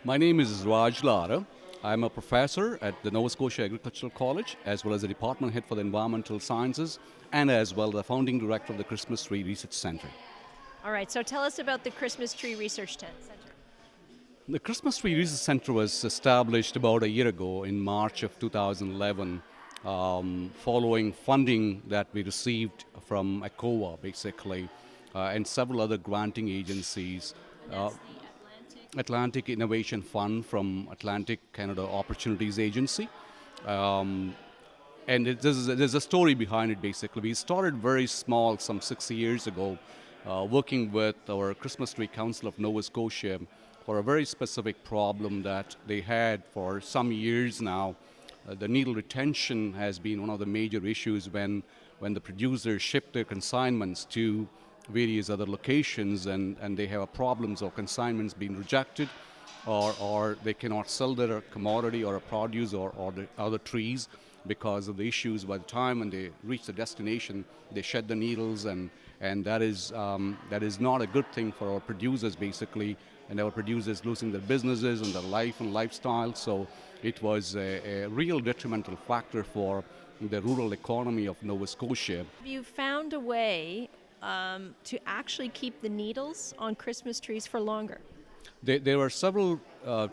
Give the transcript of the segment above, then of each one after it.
My name is Lada. I'm a professor at the Nova Scotia Agricultural College, as well as the department head for the environmental sciences, and as well the founding director of the Christmas Tree Research Center. All right, so tell us about the Christmas Tree Research Center. The Christmas Tree Research Center was established about a year ago in March of 2011, following funding that we received from ACOA, basically, and several other granting agencies. And that's the Atlantic Innovation Fund from Atlantic Canada Opportunities Agency. Um, there's a story behind it, basically. We started very small some 6 years ago, working with our Christmas Tree Council of Nova Scotia for a very specific problem that they had for some years now. The needle retention has been one of the major issues when the producers ship their consignments to various other locations and they have problems of consignments being rejected, or they cannot sell their commodity or a produce or the other trees because of the issues. By the time when they reach the destination, they shed the needles, and that is not a good thing for our producers, basically, and our producers losing their businesses and their life and lifestyle. So it was a real detrimental factor for the rural economy of Nova Scotia. Have you found a way to actually keep the needles on Christmas trees for longer? There are several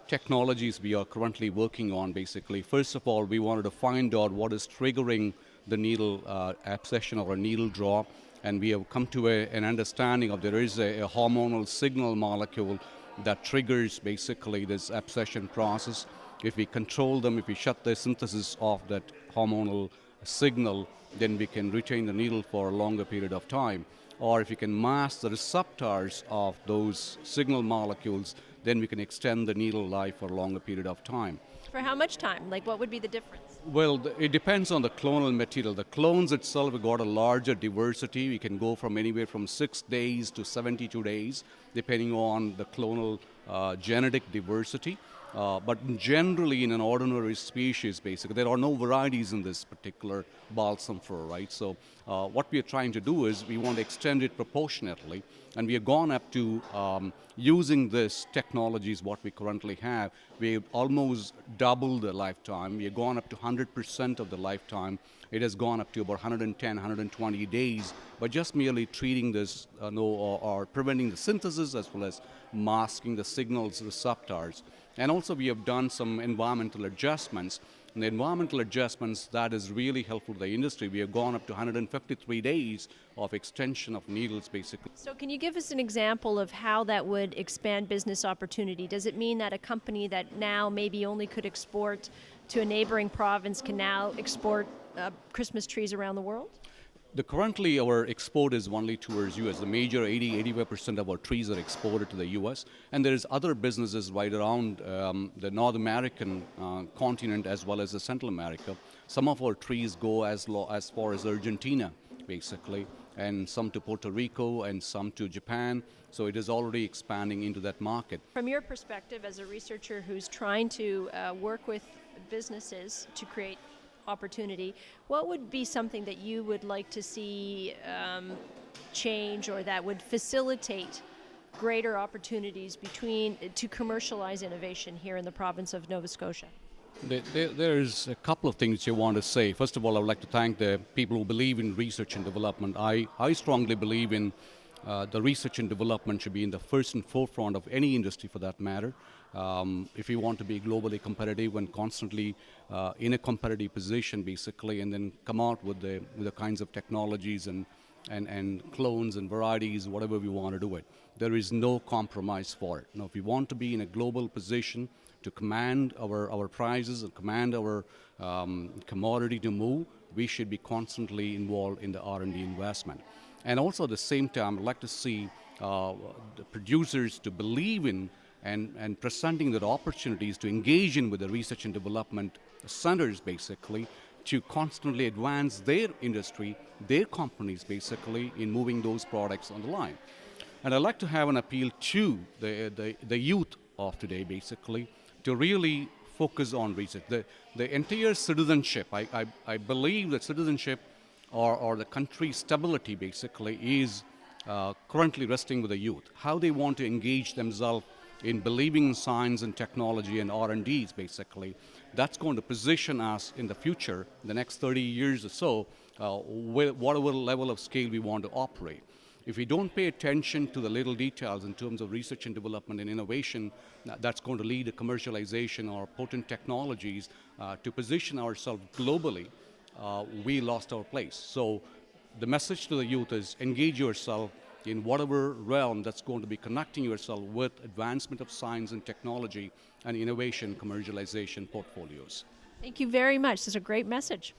technologies we are currently working on, basically. First of all, we wanted to find out what is triggering the needle abscission or a needle drop, and we have come to an understanding of there is a hormonal signal molecule that triggers basically this abscission process. If we control them, if we shut the synthesis of that hormonal signal, then we can retain the needle for a longer period of time. Or if you can mask the receptors of those signal molecules, then we can extend the needle life for a longer period of time. For how much time? Like, what would be the difference? Well, it depends on the clonal material. The clones itself have got a larger diversity. We can go from anywhere from 6 days to 72 days, depending on the clonal genetic diversity. But generally, in an ordinary species, basically, there are no varieties in this particular balsam fir, right? So what we are trying to do is we want to extend it proportionately, and we have gone up to using this technologies what we currently have. We've almost doubled the lifetime. We have gone up to 100% of the lifetime. It has gone up to about 110, 120 days by just merely treating this or preventing the synthesis as well as masking the signals receptors. And also we have done some environmental adjustments. And the environmental adjustments, that is really helpful to the industry. We have gone up to 153 days of extension of needles, basically. So can you give us an example of how that would expand business opportunity? Does it mean that a company that now maybe only could export to a neighboring province can now export Christmas trees around the world? Currently, our export is only towards U.S. The major 85% of our trees are exported to the U.S. And there's other businesses right around the North American continent as well as the Central America. Some of our trees go as far as Argentina, basically, and some to Puerto Rico and some to Japan. So it is already expanding into that market. From your perspective as a researcher who's trying to work with businesses to create opportunity, what would be something that you would like to see change or that would facilitate greater opportunities to commercialize innovation here in the province of Nova Scotia? There's a couple of things you want to say. First of all, I would like to thank the people who believe in research and development. I strongly believe in the research and development should be in the first and forefront of any industry for that matter. If you want to be globally competitive and constantly in a competitive position, basically, and then come out with the kinds of technologies and clones and varieties, whatever we want to do it. There is no compromise for it. Now, if we want to be in a global position to command our prices and command our commodity to move, we should be constantly involved in the R&D investment. And also at the same time, I'd like to see the producers to believe in and presenting their opportunities to engage in with the research and development centers, basically, to constantly advance their industry, their companies, basically, in moving those products on the line. And I'd like to have an appeal to the youth of today, basically, to really focus on research. The entire citizenship, I believe that citizenship or the country's stability basically is currently resting with the youth. How they want to engage themselves in believing in science and technology and R&Ds basically, that's going to position us in the future, the next 30 years or so, with whatever level of scale we want to operate. If we don't pay attention to the little details in terms of research and development and innovation, that's going to lead to commercialization or potent technologies to position ourselves globally. We lost our place. So the message to the youth is engage yourself in whatever realm that's going to be connecting yourself with advancement of science and technology and innovation commercialization portfolios. Thank you very much. This is a great message.